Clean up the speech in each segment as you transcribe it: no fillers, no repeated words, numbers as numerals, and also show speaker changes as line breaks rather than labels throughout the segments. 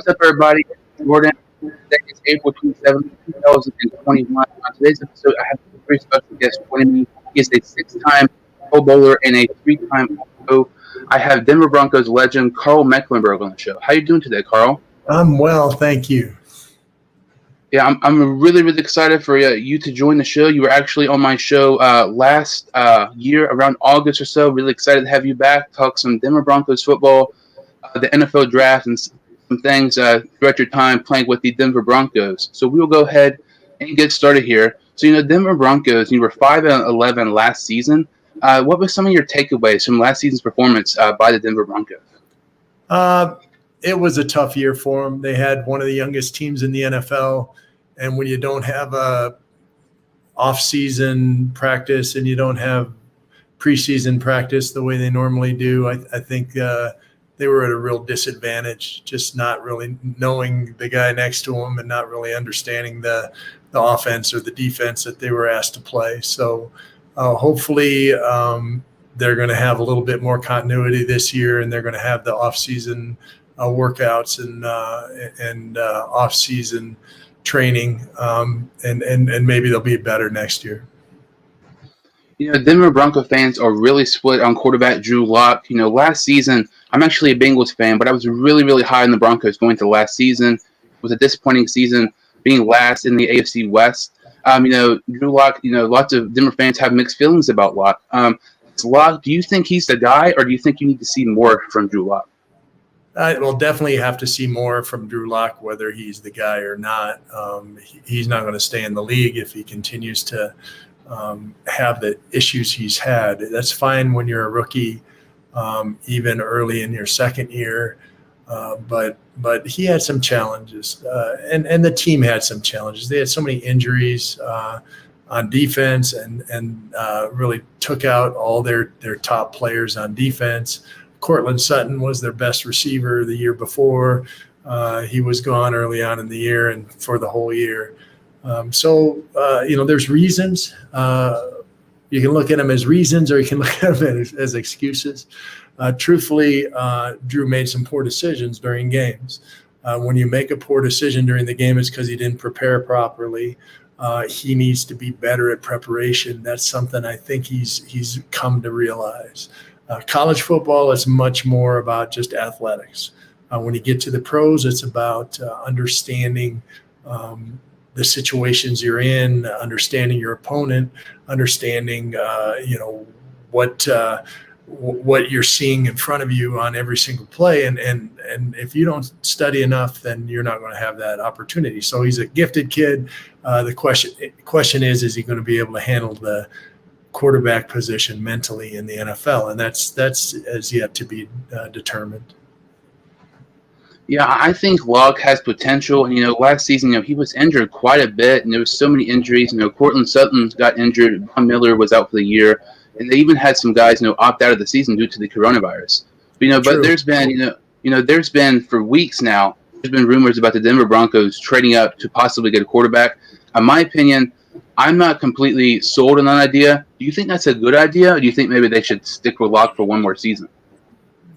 What's up, everybody? Jordan. Today is April 27th, 2021. On today's episode, I have a very special guest joining me. He is a six-time Pro Bowler and a three-time All-Pro. I have Denver Broncos legend Karl Mecklenburg on the show. How you doing today, Karl?
I'm well, thank you.
Yeah, I'm really, really excited for you to join the show. You were actually on my show last year, around August or so. Really excited to have you back, talk some Denver Broncos football, the NFL draft, and some things throughout your time playing with the Denver Broncos. So we will go ahead and get started here. So, Denver Broncos, you were 5-11 last season. What were some of your takeaways from last season's performance by the Denver Broncos?
It was a tough year for them. They had one of the youngest teams in the NFL, and when you don't have a off-season practice and you don't have preseason practice the way they normally do, I think they were at a real disadvantage, just not really knowing the guy next to them and not really understanding the offense or the defense that they were asked to play. So hopefully they're going to have a little bit more continuity this year, and they're going to have the off-season workouts and off-season training, and maybe they'll be better next year.
Denver Bronco fans are really split on quarterback Drew Lock. Last season, I'm actually a Bengals fan, but I was really, really high on the Broncos going to last season. It was a disappointing season, being last in the AFC West. Drew Lock, lots of Denver fans have mixed feelings about Lock. Lock, do you think he's the guy, or do you think you need to see more from Drew Lock?
We'll definitely have to see more from Drew Lock, whether he's the guy or not. He's not going to stay in the league if he continues to have the issues he's had. That's fine when you're a rookie, even early in your second year. But he had some challenges, and the team had some challenges. They had so many injuries on defense, and really took out all their top players on defense. Cortland Sutton was their best receiver the year before. He was gone early on in the year and for the whole year. There's reasons. You can look at them as reasons, or you can look at them as excuses. Truthfully, Drew made some poor decisions during games. When you make a poor decision during the game, it's because he didn't prepare properly. He needs to be better at preparation. That's something I think he's come to realize. College football is much more about just athletics. When you get to the pros, it's about understanding the situations you're in, understanding your opponent, understanding what you're seeing in front of you on every single play, and if you don't study enough, then you're not going to have that opportunity. So he's a gifted kid. The question is he going to be able to handle the quarterback position mentally in the NFL, and that's as yet to be determined.
Yeah, I think Lock has potential. And, last season, he was injured quite a bit, and there was so many injuries. Cortland Sutton got injured. Von Miller was out for the year, and they even had some guys, opt out of the season due to the coronavirus. But there's been, there's been for weeks now, there's been rumors about the Denver Broncos trading up to possibly get a quarterback. In my opinion, I'm not completely sold on that idea. Do you think that's a good idea, or do you think maybe they should stick with Lock for one more season?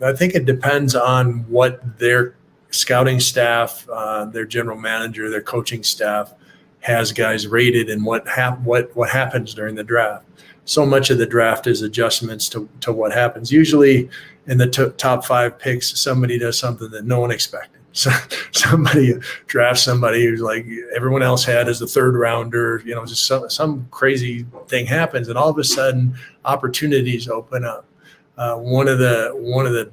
I think it depends on what their scouting staff, their general manager, their coaching staff has guys rated, and what happens during the draft. So much of the draft is adjustments to what happens. Usually in the top 5 picks, somebody does something that no one expected. So somebody drafts somebody who's like everyone else had as the third rounder, just some crazy thing happens, and all of a sudden opportunities open up. One of the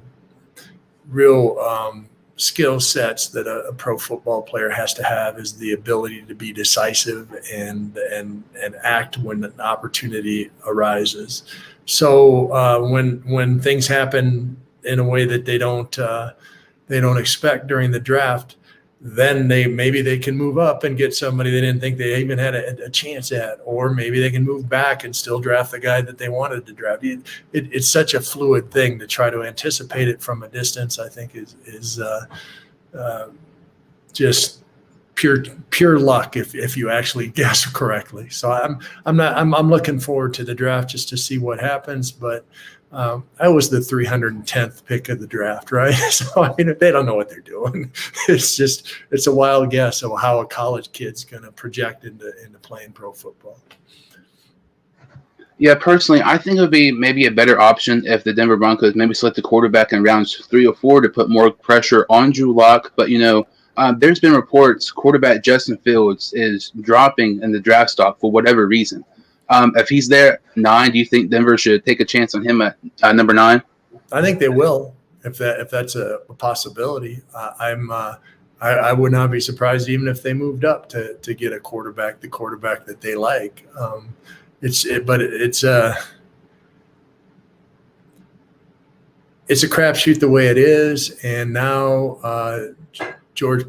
real skill sets that a pro football player has to have is the ability to be decisive and act when an opportunity arises. So when things happen in a way that they don't expect during the draft, then maybe they can move up and get somebody they didn't think they even had a chance at, or maybe they can move back and still draft the guy that they wanted to draft. It's such a fluid thing to try to anticipate it from a distance. I think is just pure luck if you actually guess correctly. So I'm looking forward to the draft just to see what happens. But I was the 310th pick of the draft, right? So I mean, they don't know what they're doing. It's a wild guess of how a college kid's going to project into playing pro football.
Yeah, personally, I think it would be maybe a better option if the Denver Broncos maybe select a quarterback in rounds 3 or 4 to put more pressure on Drew Lock. But, there's been reports quarterback Justin Fields is dropping in the draft stock for whatever reason. If he's there at 9, do you think Denver should take a chance on him at number 9?
I think they will if that's a possibility. I would not be surprised even if they moved up to get the quarterback that they like. It's a crapshoot the way it is, and now George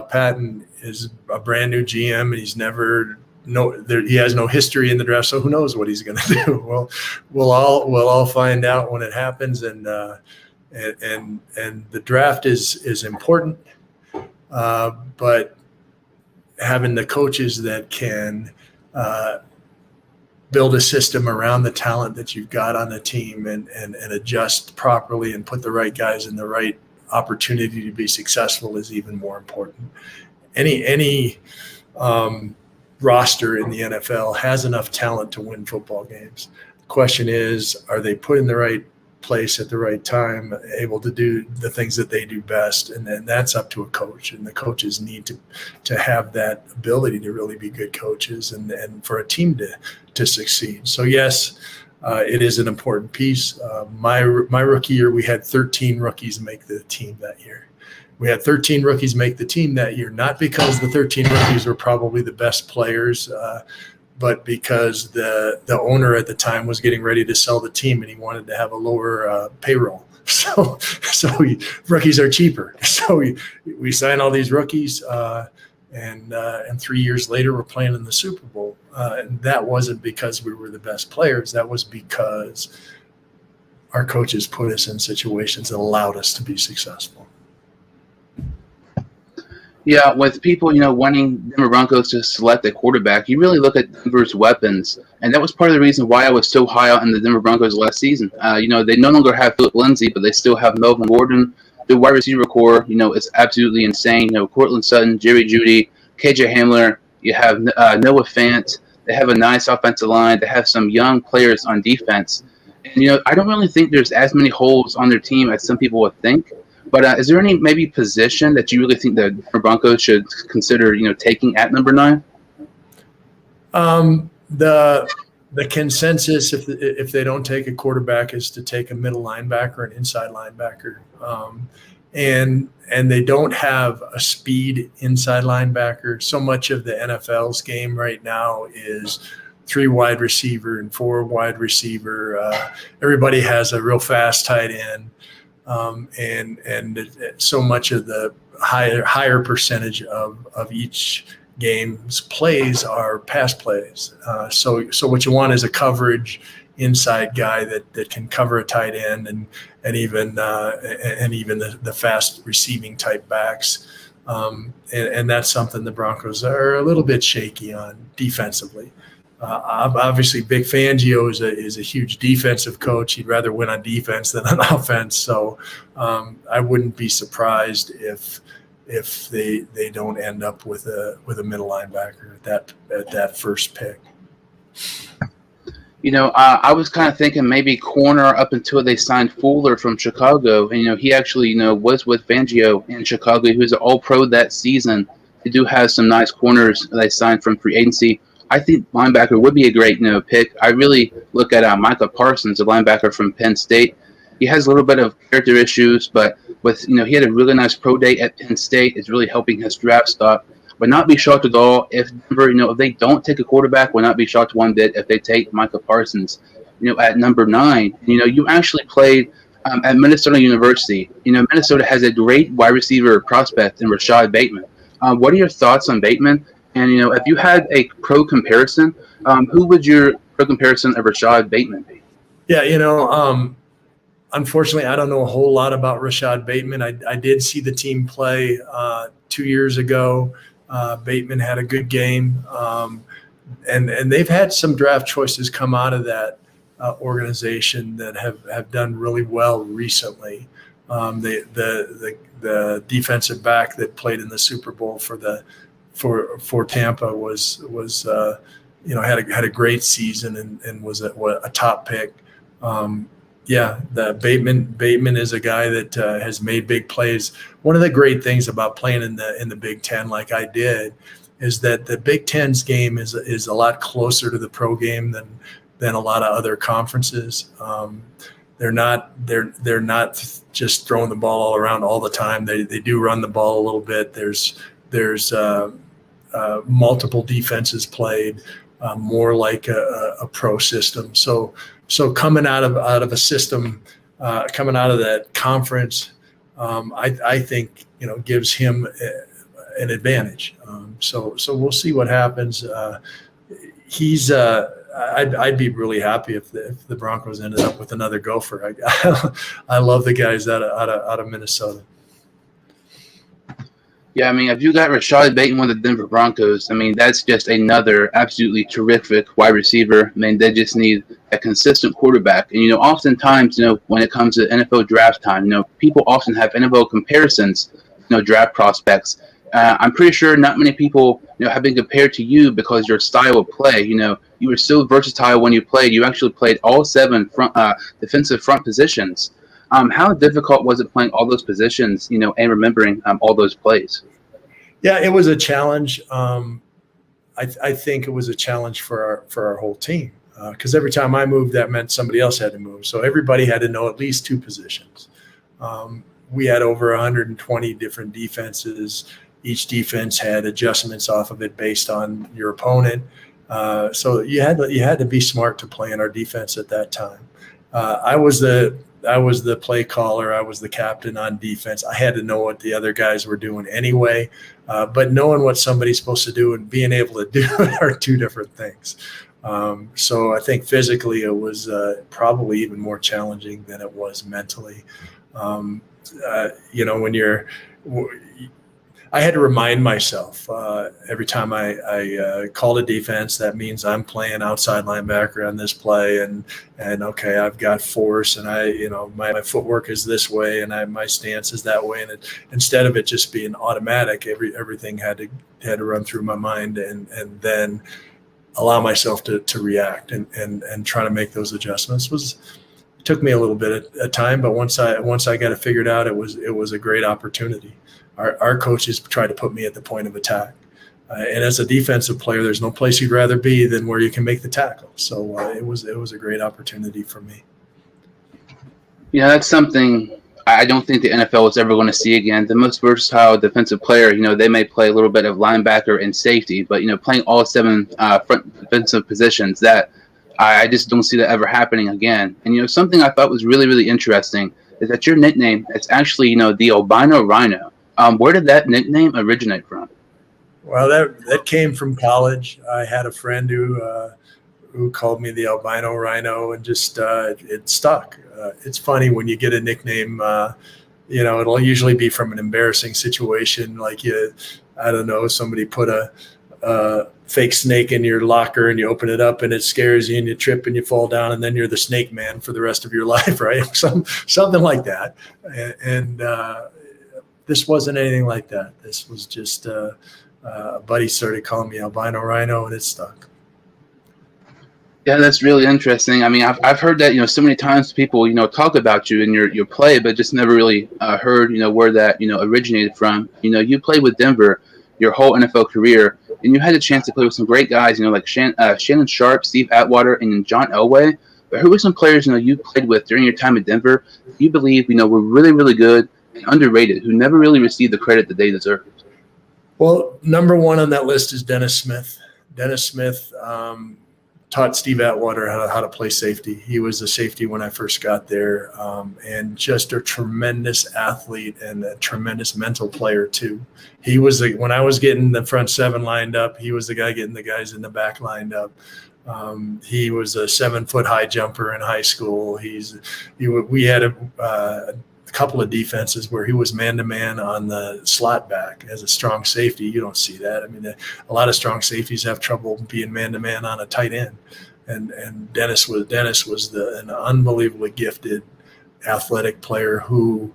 Patton is a brand new GM, and he has no history in the draft, so who knows what he's going to do? Well, we'll all find out when it happens, and the draft is important, but having the coaches that can build a system around the talent that you've got on the team and adjust properly and put the right guys in the right opportunity to be successful is even more important. Any roster in the NFL has enough talent to win football games. The question is, are they put in the right place at the right time, able to do the things that they do best? And then that's up to a coach, and the coaches need to have that ability to really be good coaches and for a team to succeed. So yes, it is an important piece. My rookie year, we had 13 rookies make the team that year. We had 13 rookies make the team that year, not because the 13 rookies were probably the best players, but because the owner at the time was getting ready to sell the team and he wanted to have a lower payroll. So rookies are cheaper. So we signed all these rookies, and 3 years later we're playing in the Super Bowl. And that wasn't because we were the best players. That was because our coaches put us in situations that allowed us to be successful.
Yeah, with people, wanting Denver Broncos to select a quarterback, you really look at Denver's weapons, and that was part of the reason why I was so high on the Denver Broncos last season. They no longer have Philip Lindsay, but they still have Melvin Gordon. The wide receiver core, is absolutely insane. Cortland Sutton, Jerry Jeudy, KJ Hamler. You have Noah Fant. They have a nice offensive line. They have some young players on defense. And, I don't really think there's as many holes on their team as some people would think. But is there any maybe position that you really think the Broncos should consider, taking at number 9?
The consensus, if they don't take a quarterback, is to take a middle linebacker, an inside linebacker, and they don't have a speed inside linebacker. So much of the NFL's game right now is 3 wide receiver and 4 wide receiver. Everybody has a real fast tight end. And so much of the higher percentage of each game's plays are pass plays. So what you want is a coverage inside guy that can cover a tight end and even the fast receiving type backs. And that's something the Broncos are a little bit shaky on defensively. Obviously, Vic Fangio is a huge defensive coach. He'd rather win on defense than on offense. So I wouldn't be surprised if they don't end up with a middle linebacker at that first pick.
I was kind of thinking maybe corner up until they signed Fuller from Chicago. And, he actually, was with Fangio in Chicago. He was an All-Pro that season. They do have some nice corners they signed from free agency. I think linebacker would be a great, pick. I really look at Micah Parsons, a linebacker from Penn State. He has a little bit of character issues, but with, he had a really nice pro day at Penn State. It's really helping his draft stock. Would not be shocked at all if Denver, if they don't take a quarterback, would not be shocked one bit if they take Micah Parsons, at number 9. You actually played at Minnesota University. Minnesota has a great wide receiver prospect in Rashad Bateman. What are your thoughts on Bateman? And, if you had a pro comparison, who would your pro comparison of Rashad Bateman be?
Yeah, unfortunately, I don't know a whole lot about Rashad Bateman. I did see the team play 2 years ago. Bateman had a good game. And they've had some draft choices come out of that organization that have done really well recently. The defensive back that played in the Super Bowl for Tampa was had a great season and was a top pick. The Bateman is a guy that has made big plays. One of the great things about playing in the Big Ten, like I did, is that the Big Ten's game is a lot closer to the pro game than a lot of other conferences. They're not just throwing the ball all around all the time. They do run the ball a little bit. There's multiple defenses played, more like a pro system. So coming out of a system, coming out of that conference, I think gives him an advantage. So we'll see what happens. I'd be really happy if the Broncos ended up with another gopher. I love the guys out of Minnesota.
Yeah, I mean, if you got Rashad Bateman with the Denver Broncos, I mean, that's just another absolutely terrific wide receiver. I mean, they just need a consistent quarterback. And, oftentimes, when it comes to NFL draft time, people often have NFL comparisons, draft prospects. I'm pretty sure not many people, have been compared to you because your style of play. You were so versatile when you played. You actually played all 7 defensive front positions. How difficult was it playing all those positions, and remembering all those plays?
Yeah, it was a challenge. I think it was a challenge for our whole team because every time I moved, that meant somebody else had to move. So everybody had to know at least 2 positions. We had over 120 different defenses. Each defense had adjustments off of it based on your opponent. So you had to be smart to play in our defense at that time. I was the play caller. I was the captain on defense. I had to know what the other guys were doing anyway. But knowing what somebody's supposed to do and being able to do it are 2 different things. So I think physically it was probably even more challenging than it was mentally. I had to remind myself every time I call a defense, that means I'm playing outside linebacker on this play, and okay, I've got force, and my footwork is this way, and my stance is that way, and instead of it just being automatic, everything had to run through my mind, and then allow myself to react and try to make those adjustments. It took me a little bit of time, but once I got it figured out, it was a great opportunity. Our coaches try to put me at the point of attack. And as a defensive player, there's no place you'd rather be than where you can make the tackle. So it was a great opportunity for me.
That's something I don't think the NFL is ever going to see again. The most versatile defensive player, they may play a little bit of linebacker and safety, but, playing all 7 front defensive positions, that I just don't see that ever happening again. And, something I thought was really, really interesting is that your nickname is actually, the Albino Rhino. Where did that nickname originate from?
Well, that came from college. I had a friend who called me the Albino Rhino, and just it stuck. It's funny when you get a nickname. It'll usually be from an embarrassing situation, like somebody put a fake snake in your locker and you open it up and it scares you and you trip and you fall down and then you're the snake man for the rest of your life, right? Something like that. And this wasn't anything like that. This was just a buddy started calling me Albino Rhino, and it stuck.
Yeah, that's really interesting. I mean, I've heard that so many times people talk about you and your play, but just never really heard where that originated from. You played with Denver your whole NFL career, and you had a chance to play with some great guys, like Shannon Sharp, Steve Atwater, and John Elway. But who were some players you played with during your time at Denver you believe were really, really good and underrated, who never really received the credit that they deserved?
Well, number 1 on that list is Dennis Smith. Dennis Smith taught Steve Atwater how to play safety. He was a safety when I first got there, and just a tremendous athlete and a tremendous mental player too. He was when I was getting the front 7 lined up, he was the guy getting the guys in the back lined up. He was a 7-foot high jumper in high school. We had couple of defenses where he was man-to-man on the slot back as a strong safety. You don't see that. I mean, a lot of strong safeties have trouble being man-to-man on a tight end. And Dennis was an unbelievably gifted, athletic player who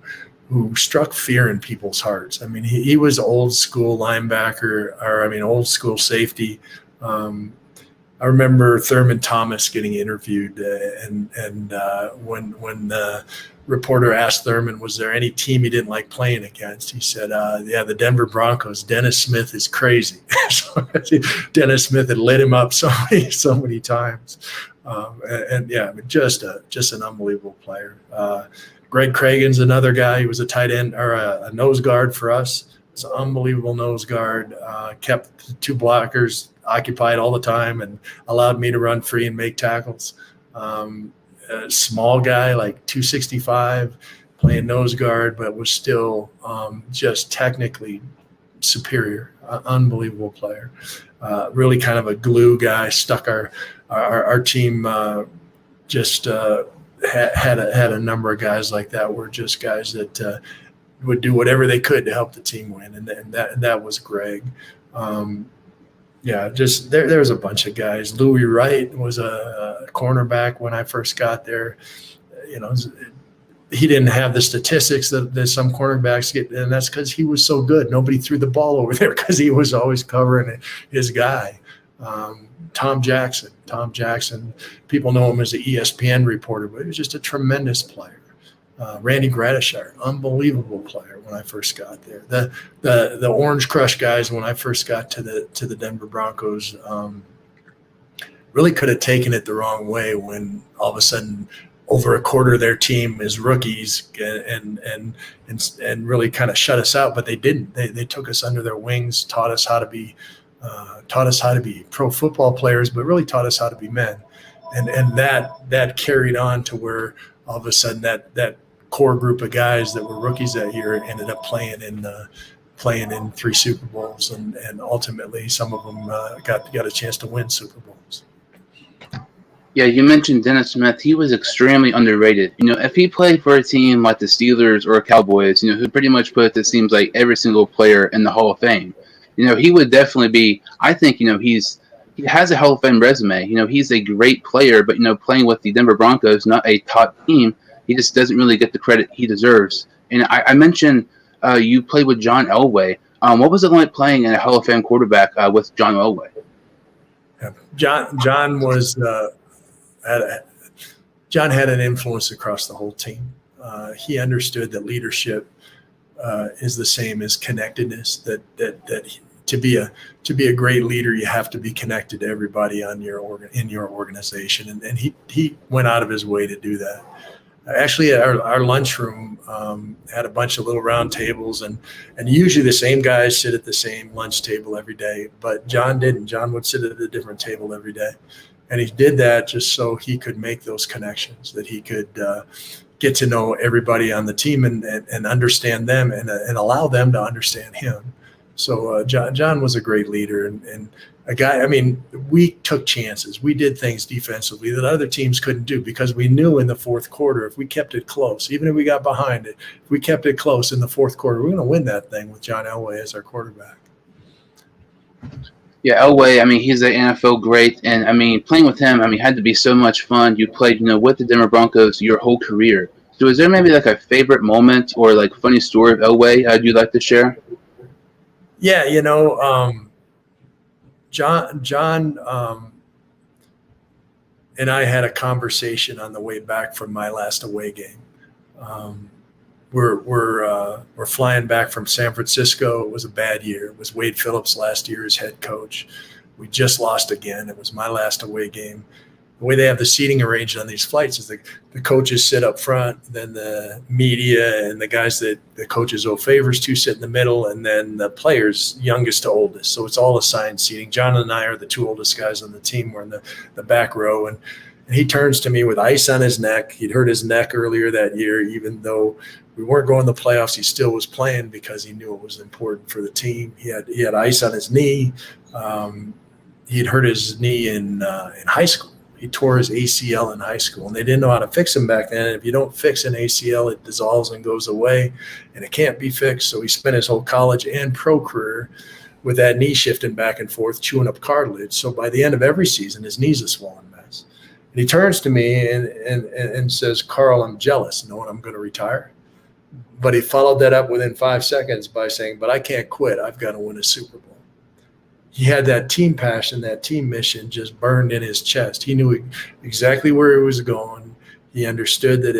struck fear in people's hearts. I mean, he was old school linebacker, old school safety. I remember Thurman Thomas getting interviewed, and when the reporter asked Thurman, was there any team he didn't like playing against? He said, yeah, the Denver Broncos. Dennis Smith is crazy. So Dennis Smith had lit him up so many times. Just an unbelievable player. Greg Cragen's another guy. He was a tight end or a nose guard for us. It's an unbelievable nose guard. Kept the two blockers occupied all the time and allowed me to run free and make tackles. A small guy, like 265, playing nose guard, but was still just technically superior. Unbelievable player. Really kind of a glue guy. Stuck our team. Had a number of guys like that. Were just guys that would do whatever they could to help the team win, and that was Greg. There's a bunch of guys. Louie Wright was a cornerback when I first got there. You know, he didn't have the statistics that some cornerbacks get, and that's because he was so good. Nobody threw the ball over there because he was always covering his guy. Tom Jackson, people know him as the ESPN reporter, but he was just a tremendous player. Randy Gradishar, unbelievable player when I first got there. The Orange Crush guys when I first got to the Denver Broncos really could have taken it the wrong way when all of a sudden over a quarter of their team is rookies and really kind of shut us out, but they didn't. They took us under their wings, taught us how to be pro football players, but really taught us how to be men, and that carried on to where all of a sudden that core group of guys that were rookies that year ended up playing in 3 Super Bowls, and ultimately some of them got a chance to win Super Bowls.
Yeah, you mentioned Dennis Smith. He was extremely underrated. You know, if he played for a team like the Steelers or Cowboys, you know, who pretty much put, it seems like, every single player in the Hall of Fame, you know, he would definitely be, I think, you know, he has a Hall of Fame resume. You know, he's a great player, but, you know, playing with the Denver Broncos, not a top team, he just doesn't really get the credit he deserves. And I mentioned you played with John Elway. What was it like playing in a Hall of Fame quarterback with John Elway?
John was John had an influence across the whole team. He understood that leadership is the same as connectedness. That to be a great leader, you have to be connected to everybody in your organization, and he went out of his way to do that. Actually, our lunchroom had a bunch of little round tables, and usually the same guys sit at the same lunch table every day. But John didn't. John would sit at a different table every day, and he did that just so he could make those connections, that he could get to know everybody on the team and understand them and allow them to understand him. So John was a great leader and a guy. I mean, we took chances. We did things defensively that other teams couldn't do because we knew in the fourth quarter, if we kept it close, even if we got behind it, if we kept it close in the fourth quarter, we're going to win that thing with John Elway as our quarterback.
Yeah, Elway, I mean, he's an NFL great. And, I mean, playing with him, I mean, had to be so much fun. You played, you know, with the Denver Broncos your whole career. So is there maybe like a favorite moment or like funny story of Elway you'd like to share?
Yeah, you know, John and I had a conversation on the way back from my last away game. We're flying back from San Francisco. It was a bad year. It was Wade Phillips last year as head coach. We just lost again. It was my last away game. The way they have the seating arranged on these flights is the coaches sit up front, then the media and the guys that the coaches owe favors to sit in the middle, and then the players, youngest to oldest. So it's all assigned seating. John and I are the 2 oldest guys on the team. We're in the back row, and he turns to me with ice on his neck. He'd hurt his neck earlier that year, even though we weren't going to the playoffs. He still was playing because he knew it was important for the team. He had ice on his knee. He had hurt his knee in high school. He tore his ACL in high school, and they didn't know how to fix him back then. And if you don't fix an ACL, it dissolves and goes away, and it can't be fixed. So he spent his whole college and pro career with that knee shifting back and forth, chewing up cartilage. So by the end of every season, his knee's a swollen mess. And he turns to me and says, "Karl, I'm jealous, knowing I'm going to retire." But he followed that up within 5 seconds by saying, "But I can't quit. I've got to win a Super Bowl." He had that team passion, that team mission just burned in his chest. He knew exactly where he was going. He understood that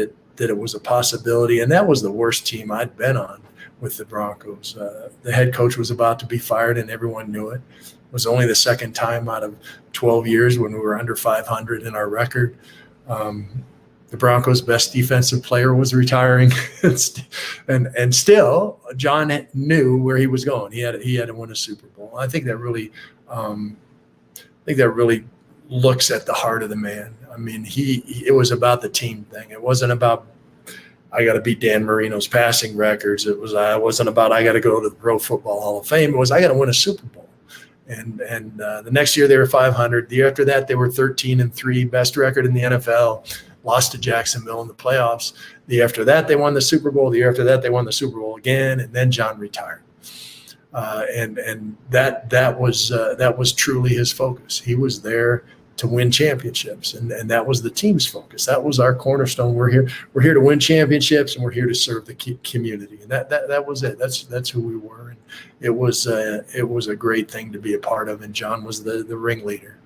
it was a possibility, and that was the worst team I'd been on with the Broncos. The head coach was about to be fired, and everyone knew it. It was only the second time out of 12 years when we were under 500 in our record. The Broncos' best defensive player was retiring, and still John knew where he was going. He had to win a Super Bowl. I think that really looks at the heart of the man. I mean, it was about the team thing. It wasn't about I got to beat Dan Marino's passing records. It wasn't about I got to go to the Pro Football Hall of Fame. It was I got to win a Super Bowl. And the next year they were 500. The year after that they were 13-3, best record in the NFL. Lost to Jacksonville in the playoffs. The year after that they won the Super Bowl. The year after that they won the Super Bowl again, and then John retired. And that was truly his focus. He was there to win championships, and that was the team's focus. That was our cornerstone. We're here to win championships, and we're here to serve the community. And that was it. That's who we were. And it was a great thing to be a part of. And John was the ringleader.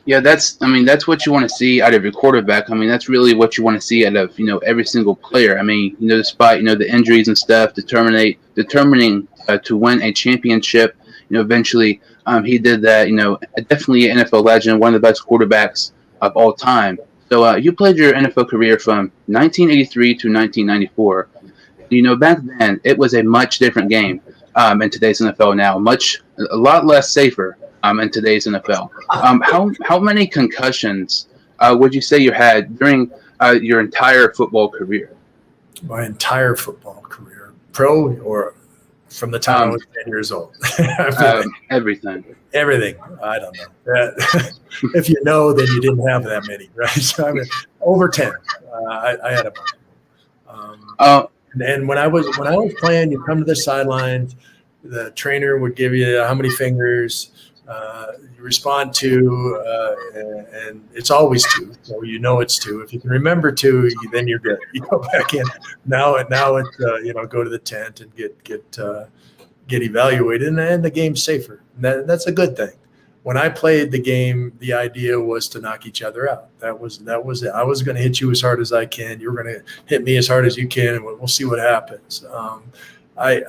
Yeah, that's what you want to see out of your quarterback. I mean, that's really what you want to see out of, every single player. I mean, despite, the injuries and stuff, determining to win a championship, eventually he did that, definitely an NFL legend, one of the best quarterbacks of all time. So you played your NFL career from 1983 to 1994. Back then it was a much different game in today's NFL now, a lot less safer. In today's NFL, how many concussions would you say you had during your entire football career?
My entire football career, pro or from the time I was 10 years old?
Everything.
Everything. I don't know. If you know, then you didn't have that many, right? So I mean, over 10. I had a bunch. And when I was playing, you come to the sidelines. The trainer would give you how many fingers. You respond to, and it's always 2, so it's 2. If you can remember 2, then you're good. You go back in. Now it's go to the tent and get evaluated, and the game's safer. That's a good thing. When I played the game, the idea was to knock each other out. That was it. I was going to hit you as hard as I can. You were going to hit me as hard as you can, and we'll see what happens. I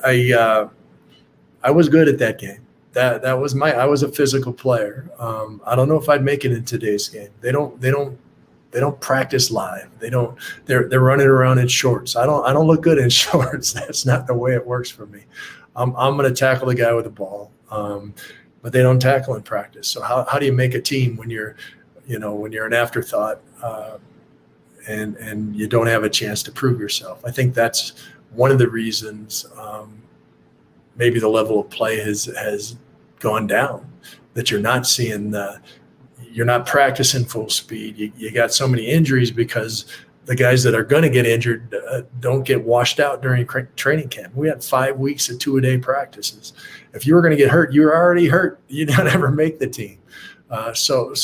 was good at that game. I was a physical player. I don't know if I'd make it in today's game. They don't practice live. They're running around in shorts. I don't look good in shorts. That's not the way it works for me. I'm going to tackle the guy with the ball. But they don't tackle in practice. So how do you make a team when you're an afterthought and you don't have a chance to prove yourself? I think that's one of the reasons maybe the level of play has gone down, that you're not seeing you're not practicing full speed. You got so many injuries because the guys that are going to get injured don't get washed out during training camp. We had 5 weeks of 2-a-day practices. If you were going to get hurt, you were already hurt. You don't ever make the team. So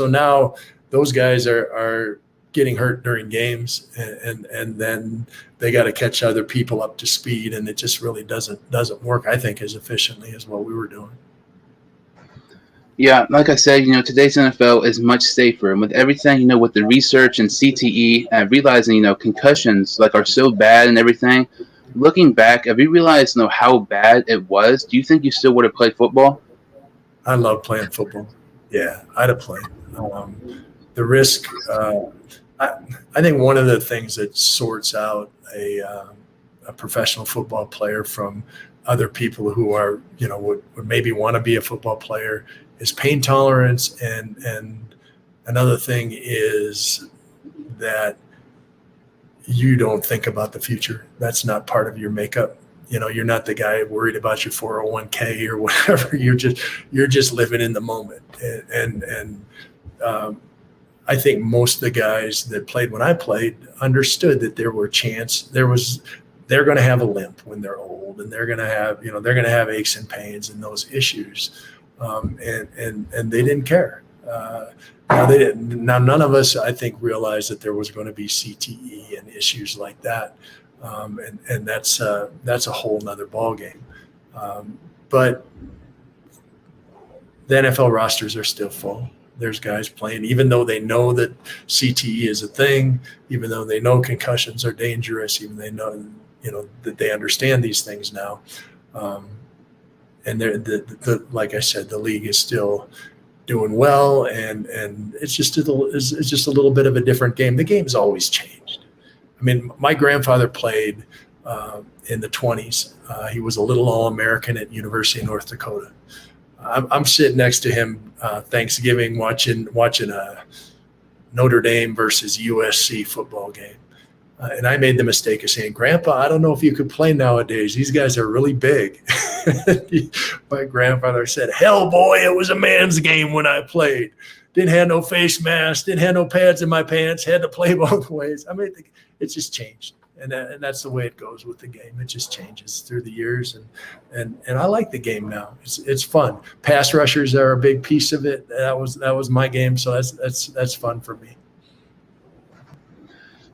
now those guys are getting hurt during games, and then they got to catch other people up to speed, and it just really doesn't work, I think, as efficiently as what we were doing.
Yeah, like I said, today's NFL is much safer, and with everything, with the research and CTE, and realizing, concussions are so bad and everything. Looking back, have you realized, how bad it was? Do you think you still would have played football?
I love playing football. Yeah, I'd have played. The risk. I think one of the things that sorts out a professional football player from other people who are, would maybe want to be a football player is pain tolerance. And another thing is that you don't think about the future. That's not part of your makeup. You're not the guy worried about your 401k or whatever. You're just living in the moment. And I think most of the guys that played when I played understood that they're going to have a limp when they're old, and they're going to have aches and pains and those issues, and they didn't care. Now they didn't. Now none of us, I think, realized that there was going to be CTE and issues like that, and that's a whole nother ballgame. But the NFL rosters are still full. There's guys playing, even though they know that CTE is a thing, even though they know concussions are dangerous, even they know, that they understand these things now. And like I said, the league is still doing well, and it's just a little bit of a different game. The game's always changed. I mean, my grandfather played in the 20s. He was a little All-American at University of North Dakota. I'm sitting next to him Thanksgiving watching a Notre Dame versus USC football game. And I made the mistake of saying, "Grandpa, I don't know if you could play nowadays. These guys are really big." My grandfather said, "Hell, boy, it was a man's game when I played. Didn't have no face mask, didn't have no pads in my pants, had to play both ways." I mean, it's just changed. And that's the way it goes with the game. It just changes through the years, and I like the game now. It's fun. Pass rushers are a big piece of it. That was my game, so that's fun for me.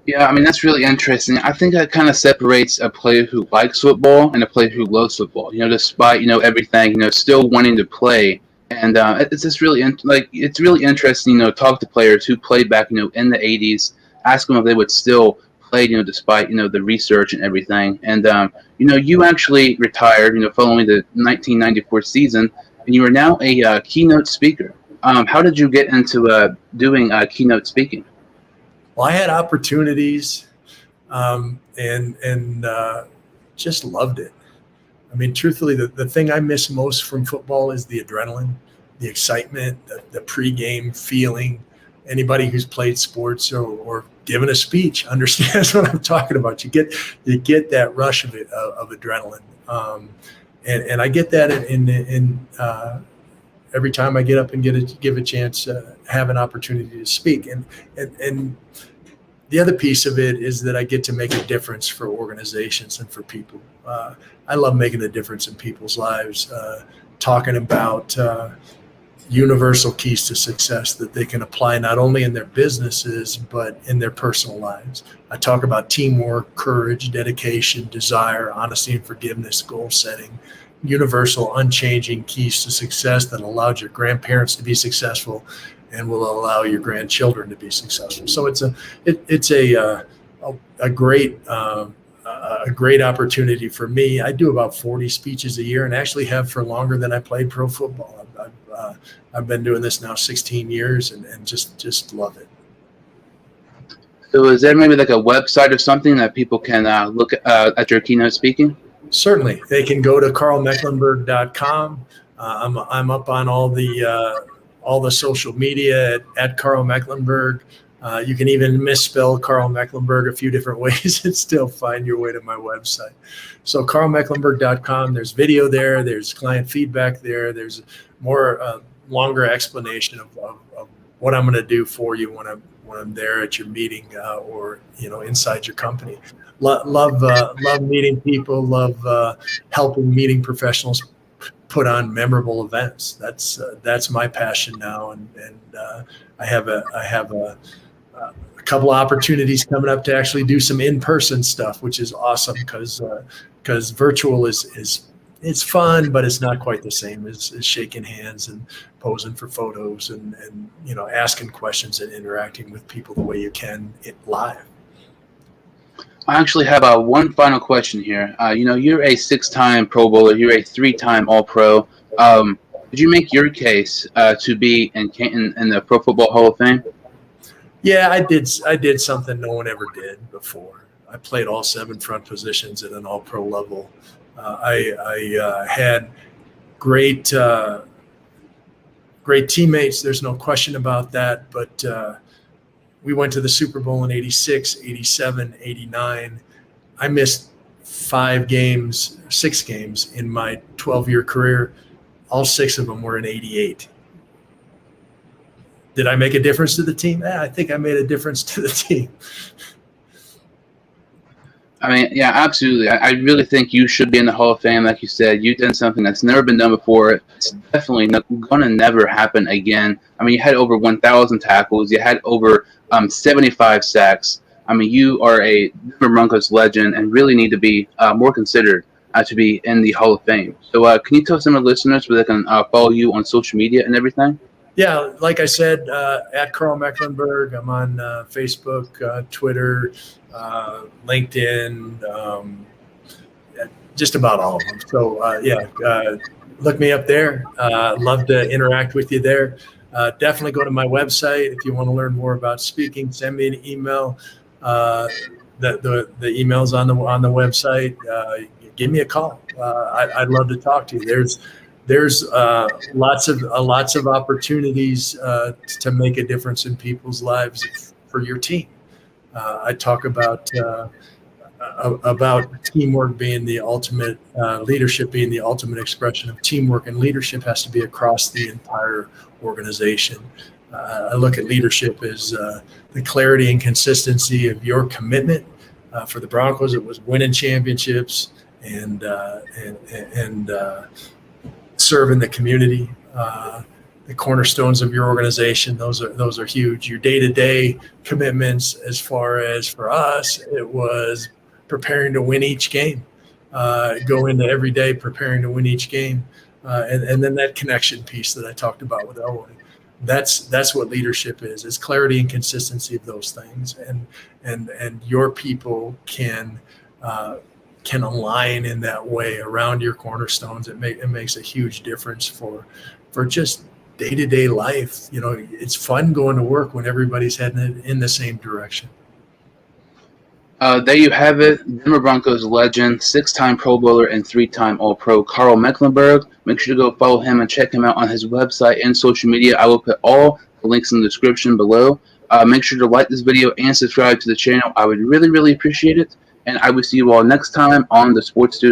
Yeah, I mean, that's really interesting. I think that kind of separates a player who likes football and a player who loves football. Despite everything, still wanting to play. And it's just really it's really interesting. Talk to players who played back in the 80s, ask them if they would still play, despite the research and everything. And you actually retired, following the 1994 season, and you are now a keynote speaker. How did you get into doing keynote speaking?
Well, I had opportunities, and just loved it. I mean, truthfully, the thing I miss most from football is the adrenaline, the excitement, the pregame feeling. Anybody who's played sports or given a speech understands what I'm talking about. You get that rush of adrenaline, and I get that in every time I get up and give a chance, have an opportunity to speak. And the other piece of it is that I get to make a difference for organizations and for people. I love making a difference in people's lives, talking about universal keys to success that they can apply not only in their businesses, but in their personal lives. I talk about teamwork, courage, dedication, desire, honesty and forgiveness, goal setting, universal, unchanging keys to success that allowed your grandparents to be successful and will allow your grandchildren to be successful. So it's a great opportunity for me. I do about 40 speeches a year, and actually have for longer than I played pro football. I've been doing this now 16 years, and just love it.
So is there maybe like a website or something that people can look at your keynote speaking?
Certainly. They can go to karlmecklenburg.com. I'm up on all the social media at Karl Mecklenburg. You can even misspell Karl Mecklenburg a few different ways and still find your way to my website. So karlmecklenburg.com, there's video there, there's client feedback there, there's more longer explanation of what I'm going to do for you when I'm there at your meeting or inside your company. Love meeting people, love helping meeting professionals put on memorable events. That's my passion now, and I have a couple of opportunities coming up to actually do some in-person stuff, which is awesome because virtual it's fun, but it's not quite the same as shaking hands and posing for photos and asking questions and interacting with people the way you can live.
I actually have one final question here. You're a 6-time Pro Bowler. You're a 3-time All-Pro. Did you make your case to be in the Pro Football Hall of Fame?
Yeah, I did something no one ever did before. I played all 7 front positions at an All-Pro level. I had great teammates. There's no question about that. But we went to the Super Bowl in 86, 87, 89. I missed 6 games in my 12-year career. All 6 of them were in 88. Did I make a difference to the team? I think I made a difference to the team.
I mean, yeah, absolutely. I really think you should be in the Hall of Fame. Like you said, you've done something that's never been done before. It's definitely going to never happen again. I mean, you had over 1,000 tackles. You had over 75 sacks. I mean, you are a Denver Broncos legend and really need to be more considered to be in the Hall of Fame. So can you tell some of the listeners where they can follow you on social media and everything?
Yeah, like I said, at Karl Mecklenburg, I'm on Facebook, Twitter, LinkedIn, just about all of them. So, look me up there. Love to interact with you there. Definitely go to my website if you want to learn more about speaking. Send me an email. The email's on the website. Give me a call. I'd love to talk to you. There's lots of opportunities to make a difference in people's lives for your team. I talk about teamwork being the ultimate, leadership being the ultimate expression of teamwork, and leadership has to be across the entire organization. I look at leadership as the clarity and consistency of your commitment. For the Broncos, it was winning championships and serving the community. The cornerstones of your organization, those are huge. Your day-to-day commitments, as far as for us, it was preparing to win each game. Go into every day preparing to win each game, and then that connection piece that I talked about with Elway. That's what leadership is. It's clarity and consistency of those things, and your people can align in that way around your cornerstones. It makes a huge difference for just day-to-day life. You know, it's fun going to work when everybody's heading in the same direction.
There you have it. Denver Broncos legend, 6-time Pro Bowler and 3-time All-Pro Karl Mecklenburg. Make sure to go follow him and check him out on his website and social media. I will put all the links in the description below. Make sure to like this video and subscribe to the channel. I would really, really appreciate it. And I will see you all next time on the Sports Studio.